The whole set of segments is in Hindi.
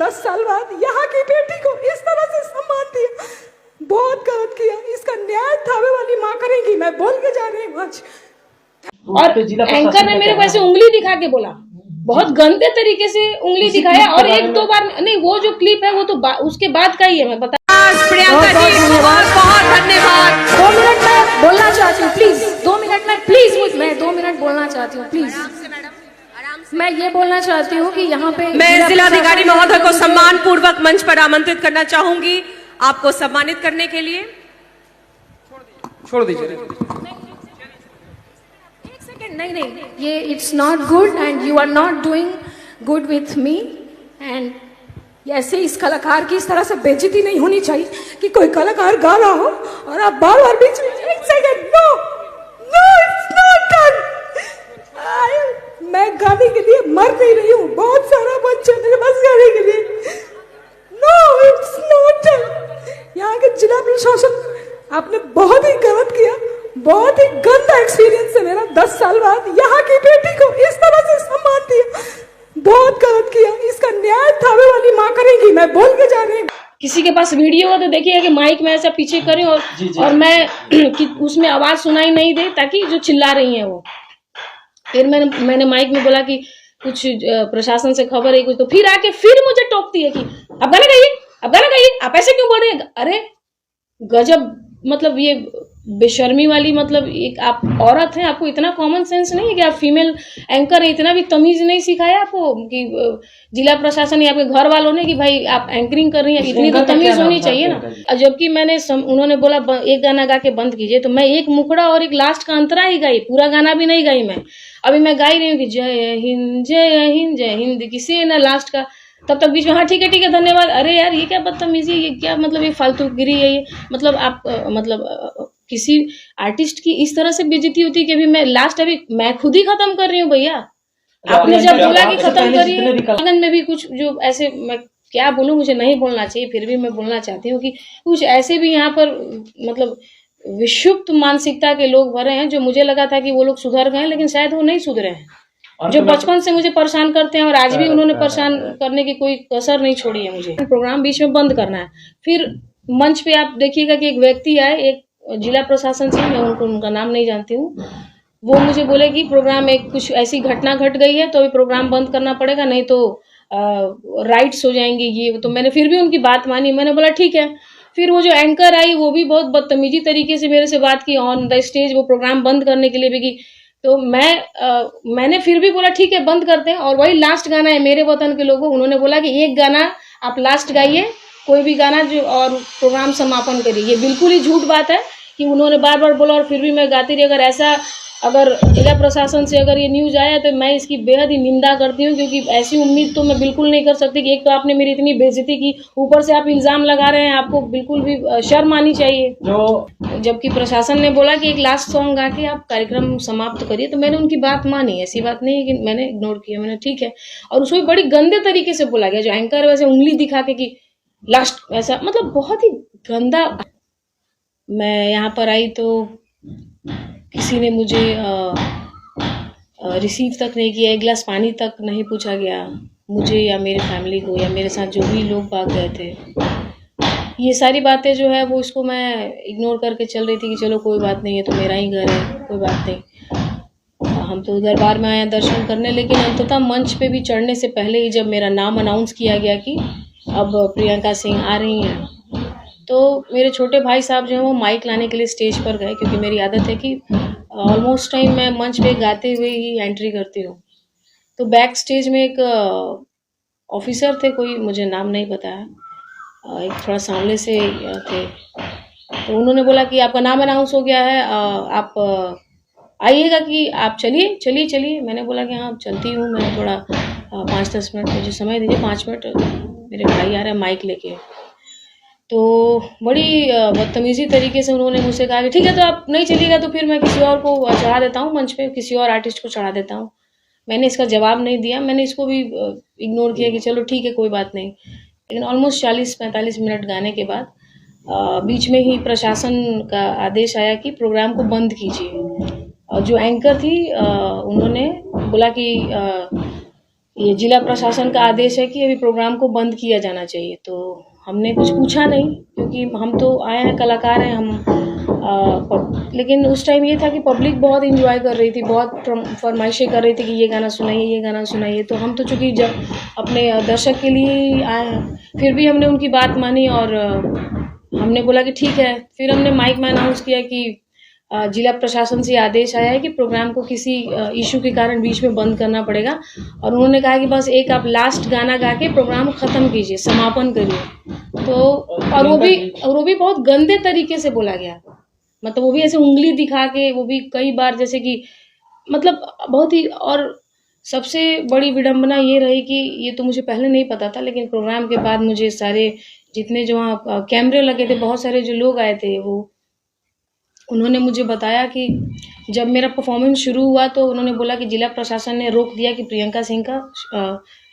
10 साल बाद यहाँ की बेटी को इस तरह से सम्मान दिया, बहुत गलत किया। इसका न्याय थावे वाली माँ करेगी, मैं बोल के जा रही हूँ आज। और एंकर ने मेरे को ऐसे उंगली दिखा के बोला, बहुत गंदे तरीके से उंगली दिखाया। और एक दो बार नहीं, वो जो क्लिप है वो तो उसके बाद का ही है, मैं बता। प्रियंका जी बहुत बहुत धन्यवाद। 2 मिनट में बोलना चाहती हूँ प्लीज, 2 मिनट में प्लीज, मैं 2 मिनट बोलना चाहती हूँ प्लीज। मैं ये बोलना चाहती हूँ कि यहाँ पे मैं जिलाधिकारी महोदय को सम्मान पूर्वक मंच पर आमंत्रित करना चाहूंगी, आपको सम्मानित करने के लिए। छोड़ दीजिए। नहीं, ये it's not good and you are not doing good with me. And ऐसे इस कलाकार की इस तरह से बेइज्जती नहीं होनी चाहिए कि कोई कलाकार गा रहा हो और आप बार बार बीच में एक second, no no it's not done. मैं गाने के लिए मर नहीं रही हूँ, बहुत सारा बच्चा मेरे पास गाने के लिए। No it's not done. यहाँ के जिला प्रशासन आपने बहुत ही गलत किया, बहुत ही गंदा एक्सपीरियंस है मेरा। 10 साल बाद यहाँ की बेटी को इस तरह से सम्मान दिया, बहुत गलत किया। इसका न्याय थावे वाली माँ करेगी, मैं बोल के जा रही हूँ। किसी के पास वीडियो हो तो देखिएगा कि माइक में ऐसा पीछे करें और मैं कि उसमें आवाज सुनाई नहीं दे, ताकि जो चिल्ला रही है वो। फिर मैंने माइक में बोला कि कुछ प्रशासन से खबर है कुछ, तो फिर आके फिर मुझे टोकती है कि अब गाना गाइए, अब गाना गाइए, आप ऐसे क्यों बोल रहे हैं। अरे गजब, मतलब ये बेशर्मी वाली, मतलब एक आप औरत हैं, आपको इतना कॉमन सेंस नहीं है कि आप फीमेल एंकर है, इतना भी तमीज नहीं सिखाया आपको कि जिला प्रशासन या आपके घर वालों ने कि भाई आप एंकरिंग कर रही हैं, इतनी तो तमीज होनी चाहिए ना। जबकि उन्होंने बोला एक गाना गा के बंद कीजिए, तो मैं एक मुखड़ा और एक लास्ट का अंतरा ही गाई, पूरा गाना भी नहीं गाई मैं। अभी मैं गाई रही हूँ कि जय हिंद जय हिंद जय हिंद, किसी है ना लास्ट का, तब तक बीच में हाँ ठीक है धन्यवाद। अरे यार ये क्या बदतमीजी, ये क्या मतलब, ये फालतूगिरी है ये। मतलब आप किसी आर्टिस्ट की इस तरह से बेइज्जती होती है कि अभी मैं लास्ट, अभी मैं खुद ही खत्म कर रही हूँ भैया। आपने जब बोला कि खत्म करिए, लगन में भी कुछ जो ऐसे, मैं क्या बोलूँ, मुझे नहीं बोलना चाहिए, फिर भी मैं बोलना चाहती हूँ कि कुछ ऐसे भी यहाँ पर मतलब विक्षुब्ध मानसिकता के लोग भरे हैं, जो मुझे लगा था कि वो लोग सुधर गए, लेकिन शायद वो नहीं सुधरे हैं। जो बचपन से मुझे परेशान करते हैं और आज भी उन्होंने परेशान करने की कोई कसर नहीं छोड़ी है। मुझे प्रोग्राम बीच में बंद करना है। फिर मंच पे आप देखिएगा कि एक व्यक्ति आए, एक जिला प्रशासन से, मैं उनका नाम नहीं जानती हूँ, वो मुझे बोले कि प्रोग्राम एक कुछ ऐसी घटना घट गई है तो अभी प्रोग्राम बंद करना पड़ेगा, नहीं तो राइट्स हो जाएंगे ये। तो मैंने फिर भी उनकी बात मानी, मैंने बोला ठीक है। फिर वो जो एंकर आई वो भी बहुत बदतमीजी तरीके से मेरे से बात की ऑन द स्टेज, वो प्रोग्राम बंद करने के लिए भी की। तो मैंने फिर भी बोला ठीक है बंद करते हैं, और वही लास्ट गाना है मेरे वतन के लोगों। उन्होंने बोला कि एक गाना आप लास्ट गाइए, कोई भी गाना जो, और प्रोग्राम समापन करिए। ये बिल्कुल ही झूठ बात है कि उन्होंने बार बार बोला और फिर भी मैं गाती रही। अगर जिला प्रशासन से अगर ये न्यूज़ आया तो मैं इसकी बेहद ही निंदा करती हूँ, क्योंकि ऐसी उम्मीद तो मैं बिल्कुल नहीं कर सकती कि एक तो आपने मेरी इतनी बेइज्जती की, ऊपर से आप इल्ज़ाम लगा रहे हैं। आपको बिल्कुल भी शर्म आनी चाहिए। जबकि प्रशासन ने बोला कि एक लास्ट सॉन्ग गा के आप कार्यक्रम समाप्त करिए, तो मैंने उनकी बात मानी। ऐसी बात नहीं है कि मैंने इग्नोर किया, मैंने ठीक है। और उसको बड़ी गंदे तरीके से बोला गया, जो एंकर वैसे उंगली दिखा के कि लास्ट, ऐसा मतलब बहुत ही गंदा। मैं यहाँ पर आई तो किसी ने मुझे रिसीव तक नहीं किया, एक गिलास पानी तक नहीं पूछा गया मुझे या मेरे फैमिली को, या मेरे साथ जो भी लोग भाग गए थे। ये सारी बातें जो है वो इसको मैं इग्नोर करके चल रही थी कि चलो कोई बात नहीं है, तो मेरा ही घर है, कोई बात नहीं। हम तो दरबार में आए दर्शन करने, लेकिन अंततः मंच पे भी चढ़ने से पहले ही जब मेरा नाम अनाउंस किया गया कि अब प्रियंका सिंह आ रही हैं, तो मेरे छोटे भाई साहब जो हैं वो माइक लाने के लिए स्टेज पर गए, क्योंकि मेरी आदत है कि ऑलमोस्ट टाइम मैं मंच पे गाते हुए ही एंट्री करती हूँ। तो बैक स्टेज में एक ऑफिसर थे, कोई मुझे नाम नहीं बताया, एक थोड़ा सामने से थे, तो उन्होंने बोला कि आपका नाम अनाउंस हो गया है, आप आइएगा कि आप चलिए। मैंने बोला कि हाँ चलती हूँ, मैं थोड़ा 5-10 मिनट मुझे समय दीजिए, 5 मिनट, मेरे भाई आ रहे हैं माइक लेके। तो बड़ी बदतमीजी तरीके से उन्होंने मुझसे कहा कि ठीक है तो आप नहीं चलिएगा तो फिर मैं किसी और को चढ़ा देता हूँ मंच पे, किसी और आर्टिस्ट को चढ़ा देता हूँ। मैंने इसका जवाब नहीं दिया, मैंने इसको भी इग्नोर किया कि चलो ठीक है कोई बात नहीं। लेकिन ऑलमोस्ट 40-45 मिनट गाने के बाद बीच में ही प्रशासन का आदेश आया कि प्रोग्राम को बंद कीजिए। और जो एंकर थी उन्होंने बोला कि ये जिला प्रशासन का आदेश है कि अभी प्रोग्राम को बंद किया जाना चाहिए। तो हमने कुछ पूछा नहीं, क्योंकि हम तो आए हैं, कलाकार हैं हम। लेकिन उस टाइम ये था कि पब्लिक बहुत एंजॉय कर रही थी, बहुत फरमाइशें कर रही थी कि ये गाना सुनाइए, ये गाना सुनाइए। तो हम तो चूँकि जब अपने दर्शक के लिए ही आए हैं, फिर भी हमने उनकी बात मानी और हमने बोला कि ठीक है। फिर हमने माइक में अनाउंस किया कि जिला प्रशासन से आदेश आया है कि प्रोग्राम को किसी इशू के कारण बीच में बंद करना पड़ेगा, और उन्होंने कहा कि बस एक आप लास्ट गाना गा के प्रोग्राम को ख़त्म कीजिए, समापन करिए। तो और वो भी बहुत गंदे तरीके से बोला गया, मतलब वो भी ऐसे उंगली दिखा के, वो भी कई बार, जैसे कि मतलब बहुत ही। और सबसे बड़ी विडंबना ये रही कि ये तो मुझे पहले नहीं पता था, लेकिन प्रोग्राम के बाद मुझे सारे जितने जो वहाँ कैमरे लगे थे, बहुत सारे जो लोग आए थे, वो उन्होंने मुझे बताया कि जब मेरा परफॉर्मेंस शुरू हुआ तो उन्होंने बोला कि जिला प्रशासन ने रोक दिया कि प्रियंका सिंह का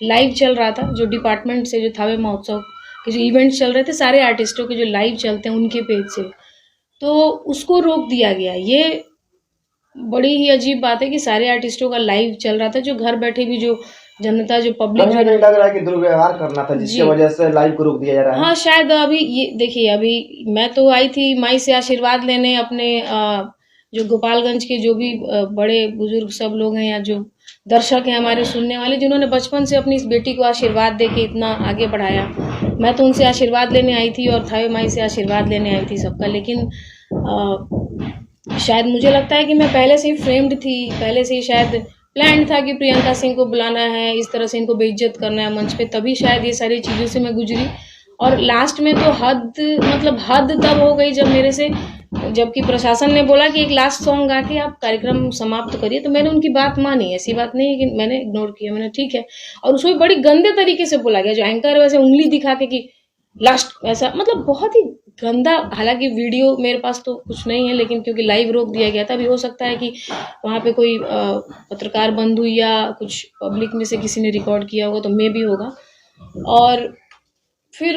लाइव चल रहा था, जो डिपार्टमेंट से जो थावे महोत्सव के जो इवेंट्स चल रहे थे, सारे आर्टिस्टों के जो लाइव चलते हैं उनके पेज से, तो उसको रोक दिया गया। ये बड़ी ही अजीब बात है कि सारे आर्टिस्टों का लाइव चल रहा था, जो घर बैठे भी जो जनता, जो पब्लिक, नहीं लग रहा है कि दुर्व्यवहार करना था जिसकी वजह से लाइव को रोक दिया जा रहा है। हाँ, शायद अभी ये देखिए, अभी मैं तो आई थी माई से आशीर्वाद लेने, अपने जो गोपालगंज के जो भी बड़े बुजुर्ग सब लोग हैं, या जो दर्शक हैं हमारे सुनने वाले, जिन्होंने बचपन से अपनी इस बेटी को आशीर्वाद दे के इतना आगे बढ़ाया, मैं तो उनसे आशीर्वाद लेने आई थी और थावे माई से आशीर्वाद लेने आई थी सबका। लेकिन शायद मुझे लगता है कि मैं पहले से ही फ्रेम्ड थी, पहले से ही शायद प्लान था कि प्रियंका सिंह को बुलाना है, इस तरह से इनको बेइज्जत करना है मंच पे, तभी शायद ये सारी चीज़ों से मैं गुजरी। और लास्ट में तो हद तब हो गई जब मेरे से, जबकि प्रशासन ने बोला कि एक लास्ट सॉन्ग गा के आप कार्यक्रम समाप्त करिए, तो मैंने उनकी बात मानी। ऐसी बात नहीं है कि मैंने इग्नोर किया, मैंने ठीक है। और उसमें बड़ी गंदे तरीके से बोला गया, जो एंकर है वैसे उंगली दिखा के कि लास्ट, ऐसा मतलब बहुत ही गंदा। हालांकि वीडियो मेरे पास तो कुछ नहीं है, लेकिन क्योंकि लाइव रोक दिया गया था, अभी हो सकता है कि वहाँ पे कोई पत्रकार बंधु या कुछ पब्लिक में से किसी ने रिकॉर्ड किया होगा, तो मे भी होगा। और फिर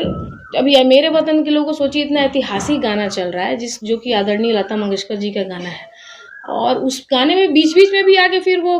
अभी मेरे वतन के लोगों को सोचिए, इतना ऐतिहासिक गाना चल रहा है जो कि आदरणीय लता मंगेशकर जी का गाना है, और उस गाने में बीच बीच में भी आके फिर वो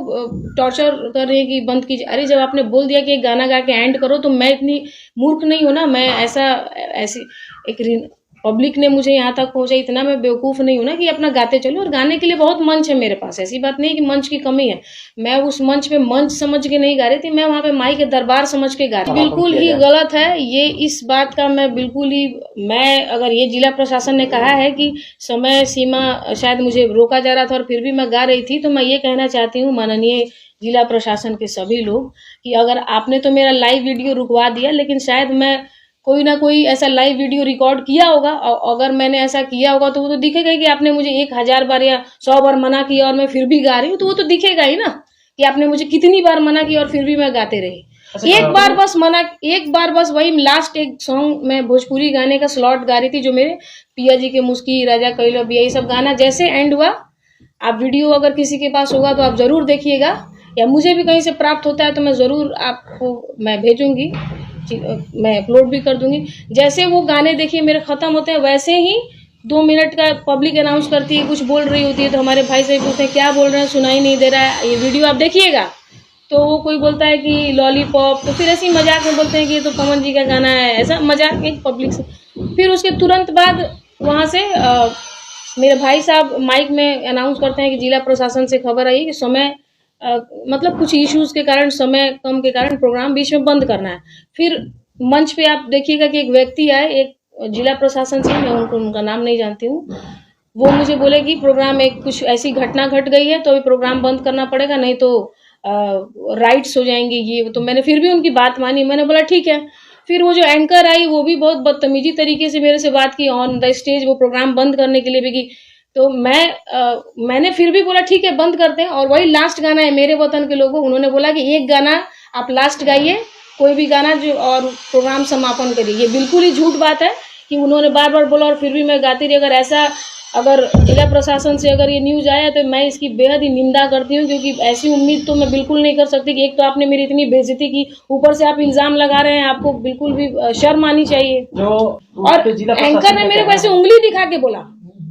टॉर्चर कर रहे हैं कि बंद कीजिए। अरे जब आपने बोल दिया कि एक गाना गा के एंड करो, तो मैं इतनी मूर्ख नहीं हूँ ना, मैं ऐसी एक पब्लिक ने मुझे यहाँ तक पहुँचा, इतना मैं बेवकूफ़ नहीं हूँ ना कि अपना गाते चलो। और गाने के लिए बहुत मंच है मेरे पास, ऐसी बात नहीं कि मंच की कमी है। मैं उस मंच पे मंच समझ के नहीं गा रही थी, मैं वहाँ पे माई के दरबार समझ के गा रही थी। बिल्कुल ही गलत है ये, इस बात का मैं बिल्कुल ही, मैं अगर ये जिला प्रशासन ने कहा है कि समय सीमा शायद मुझे रोका जा रहा था और फिर भी मैं गा रही थी, तो मैं ये कहना चाहती हूँ माननीय जिला प्रशासन के सभी लोग कि अगर आपने तो मेरा लाइव वीडियो रुकवा दिया, लेकिन शायद मैं कोई ना कोई ऐसा लाइव वीडियो रिकॉर्ड किया होगा, और अगर मैंने ऐसा किया होगा तो वो तो दिखेगा कि आपने मुझे 1000 बार या 100 बार मना किया और मैं फिर भी गा रही हूँ, तो वो तो दिखेगा ही ना कि आपने मुझे कितनी बार मना किया और फिर भी मैं गाते रही। एक बार बस वही लास्ट एक सॉन्ग मैं भोजपुरी गाने का स्लॉट गा रही थी, जो मेरे पिया जी के मुस्की, राजा कैलो बिया, ये सब गाना जैसे एंड हुआ। आप वीडियो अगर किसी के पास होगा तो आप जरूर देखिएगा, या मुझे भी कहीं से प्राप्त होता है तो मैं जरूर आपको मैं भेजूंगी, मैं अपलोड भी कर दूंगी। जैसे वो गाने देखिए मेरे खत्म होते हैं, वैसे ही 2 मिनट का पब्लिक अनाउंस करती है, कुछ बोल रही होती है, तो हमारे भाई से पूछते हैं क्या बोल रहे हैं, सुनाई नहीं दे रहा है, ये वीडियो आप देखिएगा। तो वो कोई बोलता है कि लॉलीपॉप, तो फिर ऐसे ही मजाक में बोलते हैं कि ये तो पवन जी का गाना है, ऐसा मजाक एक पब्लिक से। फिर उसके तुरंत बाद वहाँ से मेरे भाई साहब माइक में अनाउंस करते हैं कि जिला प्रशासन से खबर आई कि समय मतलब कुछ इश्यूज के कारण, समय कम के कारण प्रोग्राम बीच में बंद करना है। फिर मंच पे आप देखिएगा कि एक व्यक्ति आए, एक जिला प्रशासन से, मैं उनका नाम नहीं जानती हूँ, वो मुझे बोले कि प्रोग्राम में कुछ ऐसी घटना घट गई है तो अभी प्रोग्राम बंद करना पड़ेगा, नहीं तो राइट्स हो जाएंगे ये। तो मैंने फिर भी उनकी बात मानी, मैंने बोला ठीक है। फिर वो जो एंकर आई वो भी बहुत बदतमीजी तरीके से मेरे से बात की ऑन द स्टेज, वो प्रोग्राम बंद करने के लिए भी की। तो मैंने फिर भी बोला ठीक है बंद करते हैं, और वही लास्ट गाना है मेरे वतन के लोगों, उन्होंने बोला कि एक गाना आप लास्ट गाइए, कोई भी गाना जो, और प्रोग्राम समापन करिए। ये बिल्कुल ही झूठ बात है कि उन्होंने बार बार बोला और फिर भी मैं गाती रही। अगर जिला प्रशासन से अगर ये न्यूज़ आया तो मैं इसकी बेहद ही निंदा करती हूँ, क्योंकि ऐसी उम्मीद तो मैं बिल्कुल नहीं कर सकती कि एक तो आपने मेरी इतनी बेइज्जती की, ऊपर से आप इल्जाम लगा रहे हैं, आपको बिल्कुल भी शर्म आनी चाहिए। और एंकर ने मेरे को ऐसे उंगली दिखा के बोला,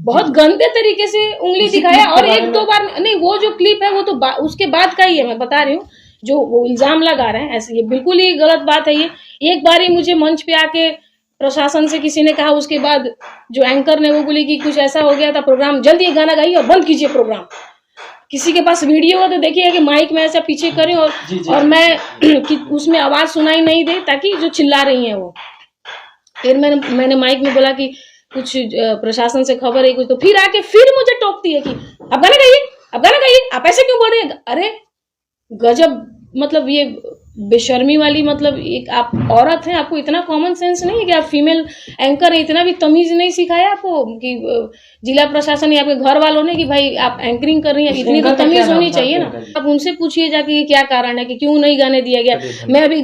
बहुत गंदे तरीके से उंगली दिखाया, और 1-2 बार नहीं, वो जो क्लिप है वो तो उसके बाद का ही है, मैं बता रही हूँ जो वो इल्जाम लगा रहे हैं ऐसे, ये बिल्कुल ही गलत बात है। ये एक बार ही मुझे मंच पे आके प्रशासन से किसी ने कहा, उसके बाद जो एंकर ने वो बोली कि कुछ ऐसा हो गया था प्रोग्राम, जल्दी ये गाना गाइए और बंद कीजिए प्रोग्राम। किसी के पास वीडियो हो तो देखिए कि माइक में ऐसा पीछे करें और मैं कि उसमें आवाज सुनाई नहीं दे ताकि जो चिल्ला रही है वो। फिर मैंने माइक में बोला कि कुछ प्रशासन से खबर है कुछ, तो फिर आके फिर मुझे टोकती है कि अब गाना गाइए, अब गाना गाइए, आप ऐसे क्यों बोल रहे हैं। अरे गजब, मतलब ये बेशर्मी वाली, मतलब एक आप औरत हैं, आपको इतना कॉमन सेंस नहीं है कि आप फीमेल एंकर हैं, इतना भी तमीज नहीं सिखाया आपको कि जिला प्रशासन या आपके घर वालों ने कि भाई आप एंकरिंग कर रही हैं, इतनी तो तमीज होनी चाहिए ना। आप उनसे पूछिए जाके कि क्या कारण है कि क्यों नहीं गाने दिया गया। मैं अभी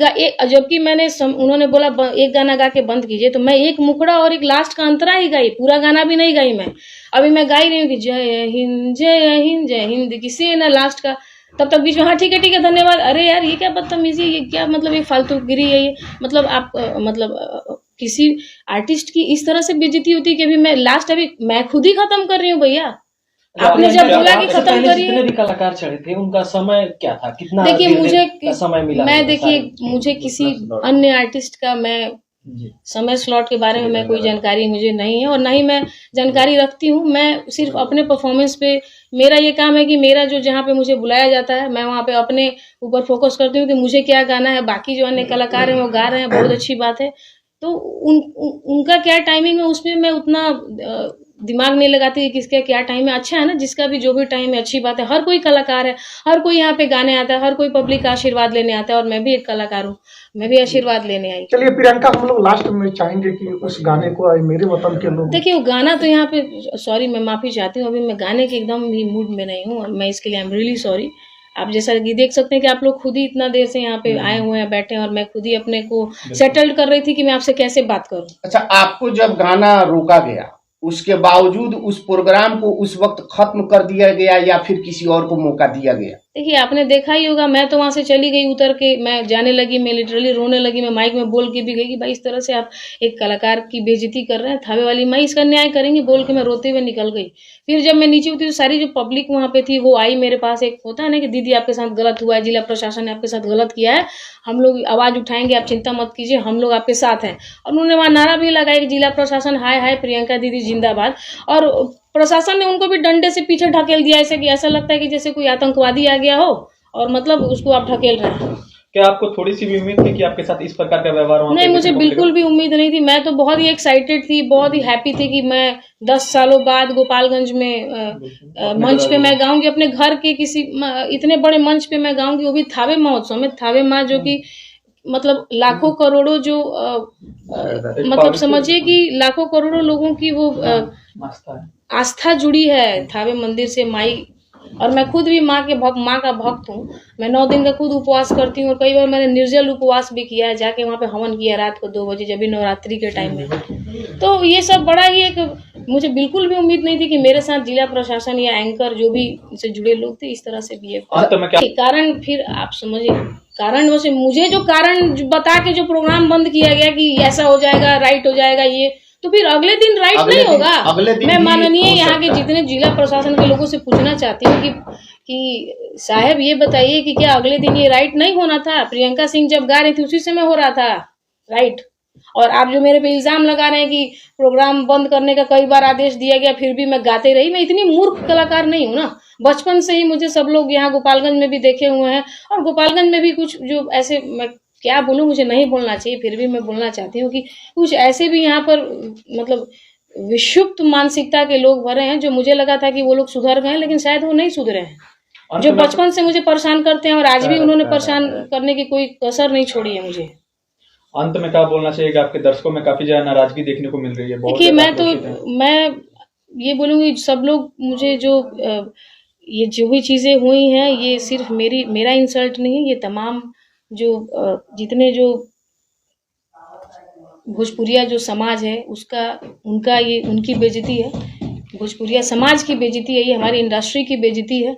जबकि मैंने उन्होंने बोला एक गाना गा के बंद कीजिए, तो मैं एक मुखड़ा और एक लास्ट का अंतरा ही गाई, पूरा गाना भी नहीं गाई मैं। अभी मैं गाई रही हूँ कि जय हिंद जय हिंद जय हिंद, किसी ने लास्ट का, तब तक बीच में हाँ ठीक है धन्यवाद। अरे यार ये क्या बदतमीजी है, ये क्या मतलब ये फालतूगिरी है ये। मतलब आप किसी आर्टिस्ट की इस तरह से बेइज्जती होती है कि अभी मैं लास्ट अभी मैं खुद ही खत्म कर रही हूँ भैया। आपने जब बोला कि खत्म करिए, जितने भी कलाकार चढ़े थे उनका समय क्या था, कितना देखिए मुझे समय मिला, मैं देखिए मुझे किसी अन्य आर्टिस्ट का मैं समय स्लॉट के बारे में मैं कोई जानकारी मुझे नहीं है और ना ही मैं जानकारी रखती हूँ। मैं सिर्फ अपने परफॉर्मेंस पे, मेरा ये काम है कि मेरा जो जहाँ पे मुझे बुलाया जाता है मैं वहाँ पे अपने ऊपर फोकस करती हूँ कि मुझे क्या गाना है। बाकी जो अन्य कलाकार हैं वो गा रहे हैं, बहुत अच्छी बात है, तो उनका क्या टाइमिंग है उसमें मैं उतना दिमाग नहीं लगाती कि किसका क्या टाइम है। अच्छा है ना, जिसका भी जो भी टाइम है अच्छी बात है। हर कोई कलाकार है, हर कोई यहाँ पे गाने आता है, हर कोई पब्लिक का आशीर्वाद लेने आता है और मैं भी एक कलाकार हूँ, मैं भी आशीर्वाद लेने आई। चलिए प्रियंका, हम लोग लास्ट में चाहेंगे कि उस गाने को आए मेरे वतन के लोग। देखिए वो गाना तो यहाँ पे, सॉरी मैं माफी चाहती हूँ, अभी मैं गाने के एकदम भी मूड में नहीं हूँ, मैं इसके लिए आई एम रियली सॉरी। आप जैसा कि देख सकते हैं कि आप लोग खुद ही इतना देर से यहाँ पे आए हुए हैं, बैठे हैं, और मैं खुद ही अपने को सेटल्ड कर रही थी कि मैं आपसे कैसे बात करूँ। अच्छा, आपको जब गाना रोका गया उसके बावजूद उस प्रोग्राम को उस वक्त खत्म कर दिया गया या फिर किसी और को मौका दिया गया? देखिए आपने देखा ही होगा, मैं तो वहां से चली गई, उतर के मैं जाने लगी, मैं लिटरली रोने लगी, मैं माइक में बोल के भी गई कि भाई इस तरह से आप एक कलाकार की बेइज्जती कर रहे हैं, थावे वाली माई इसका न्याय करेंगे, बोल के मैं रोते हुए निकल गई। फिर जब मैं नीचे उतरी तो सारी जो पब्लिक वहां पे थी वो आई मेरे पास। एक होता है ना कि दीदी आपके साथ गलत हुआ है, जिला प्रशासन ने आपके साथ गलत किया है, हम लोग आवाज उठाएंगे, आप चिंता मत कीजिए, हम लोग आपके साथ हैं। और उन्होंने वहां नारा भी लगाया कि जिला प्रशासन हाय हाय प्रियंका दीदी जिंदाबाद। और प्रशासन ने उनको भी डंडे से पीछे ढकेल दिया, ऐसे कि ऐसा लगता है कि जैसे कोई आतंकवादी आ गया हो और मतलब उसको आप ढकेल रहे हैं। क्या आपको थोड़ी सी भी उम्मीद थी कि आपके साथ इस प्रकार का व्यवहार वहाँ नहीं, मुझे बिल्कुल भी उम्मीद नहीं थी। मैं तो बहुत ही एक्साइटेड थी, बहुत ही हैप्पी थी कि मैं 10 सालों बाद गोपालगंज में मंच पे मैं गाऊंगी, अपने घर के किसी इतने बड़े मंच पे मैं गाऊंगी, वो भी थावे महोत्सव में। थावे माँ जो कि मतलब लाखों करोड़ों जो मतलब समझिए कि लाखों करोड़ों लोगों की वो आस्था जुड़ी है थावे मंदिर से माई। और मैं खुद भी माँ का भक्त हूँ। मैं 9 दिन का खुद उपवास करती हूँ और कई बार मैंने निर्जल उपवास भी किया है, जाके वहाँ पे हवन किया रात को 2 बजे, जब भी नवरात्रि के टाइम में। तो ये सब बड़ा ही एक, मुझे बिल्कुल भी उम्मीद नहीं थी कि मेरे साथ जिला प्रशासन या एंकर जो भी से जुड़े लोग थे इस तरह से बिहेव। कारण फिर आप समझिए, कारण वैसे मुझे जो कारण बता के जो प्रोग्राम बंद किया गया कि ऐसा हो जाएगा, राइट हो जाएगा, ये तो फिर अगले दिन राइट नहीं होगा। मैं माननीय यहाँ के जितने जिला प्रशासन के लोगों से पूछना चाहती हूँ कि साहब ये बताइए कि क्या अगले दिन ये राइट नहीं होना था? प्रियंका सिंह जब गा रही थी उसी समय हो रहा था राइट। और आप जो मेरे पे इल्जाम लगा रहे हैं कि प्रोग्राम बंद करने का कई बार आदेश दिया गया फिर भी मैं गाते रही, मैं इतनी मूर्ख कलाकार नहीं हूँ ना। बचपन से ही मुझे सब लोग यहाँ गोपालगंज में भी देखे हुए हैं और गोपालगंज में भी कुछ जो ऐसे, मैं क्या बोलूं, मुझे नहीं बोलना चाहिए, फिर भी मैं बोलना चाहती हूँ कि कुछ ऐसे भी यहाँ पर मतलब विक्षुब्ध मानसिकता के लोग भरे हैं जो मुझे लगा था कि वो लोग सुधर गए, लेकिन शायद वो नहीं सुधरे हैं। जो बचपन से मुझे परेशान करते हैं और आज भी उन्होंने परेशान करने की कोई कसर नहीं छोड़ी है मुझे। अंत में क्या बोलना चाहिए? आपके दर्शकों में काफी ज्यादा नाराजगी देखने को मिल रही है। देखिए मैं ये बोलूंगी, सब लोग मुझे जो ये जो भी चीजें हुई हैं ये सिर्फ मेरा इंसल्ट नहीं है, ये तमाम जो जितने जो भोजपुरिया जो समाज है उसका, उनका ये उनकी बेइज्जती है, भोजपुरिया समाज की बेइज्जती है, ये हमारी इंडस्ट्री की बेइज्जती है।